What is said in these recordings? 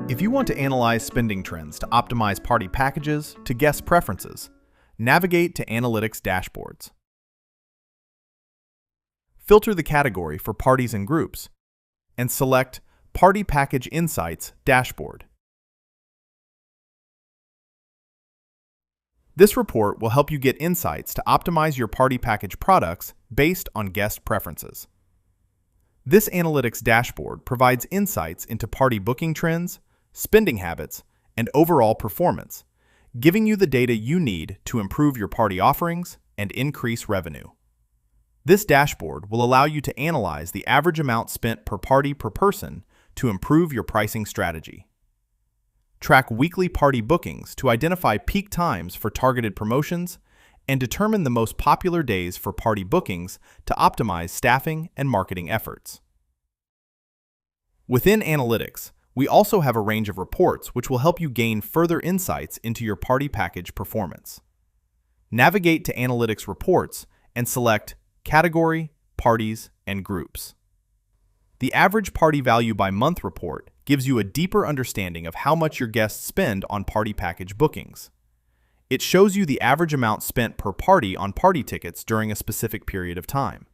If you want to analyze spending trends to optimize party packages to guest preferences, navigate to Analytics dashboards. Filter the category for parties and groups, and select Party Package Insights Dashboard. This report will help you get insights to optimize your party package products based on guest preferences. This analytics dashboard provides insights into party booking trends, spending habits, and overall performance, giving you the data you need to improve your party offerings and increase revenue. This dashboard will allow you to analyze the average amount spent per party per person to improve your pricing strategy. Track weekly party bookings to identify peak times for targeted promotions and determine the most popular days for party bookings to optimize staffing and marketing efforts. Within Analytics, we also have a range of reports which will help you gain further insights into your party package performance. Navigate to Analytics Reports and select Category, Parties, and Groups. The Average Party Value by Month report gives you a deeper understanding of how much your guests spend on party package bookings. It shows you the average amount spent per party on party tickets during a specific period of time.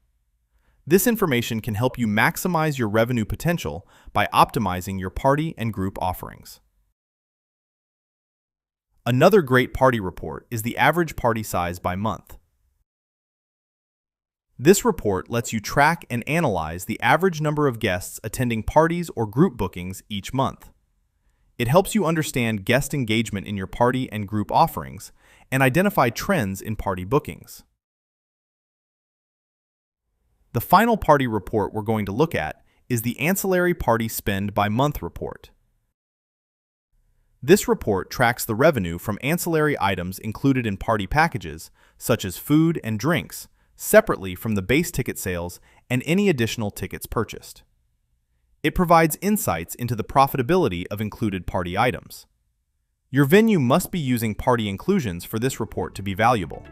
This information can help you maximize your revenue potential by optimizing your party and group offerings. Another great party report is the average party size by month. This report lets you track and analyze the average number of guests attending parties or group bookings each month. It helps you understand guest engagement in your party and group offerings and identify trends in party bookings. The final party report we're going to look at is the Ancillary Party Spend by Month report. This report tracks the revenue from ancillary items included in party packages, such as food and drinks, separately from the base ticket sales and any additional tickets purchased. It provides insights into the profitability of included party items. Your venue must be using party inclusions for this report to be valuable.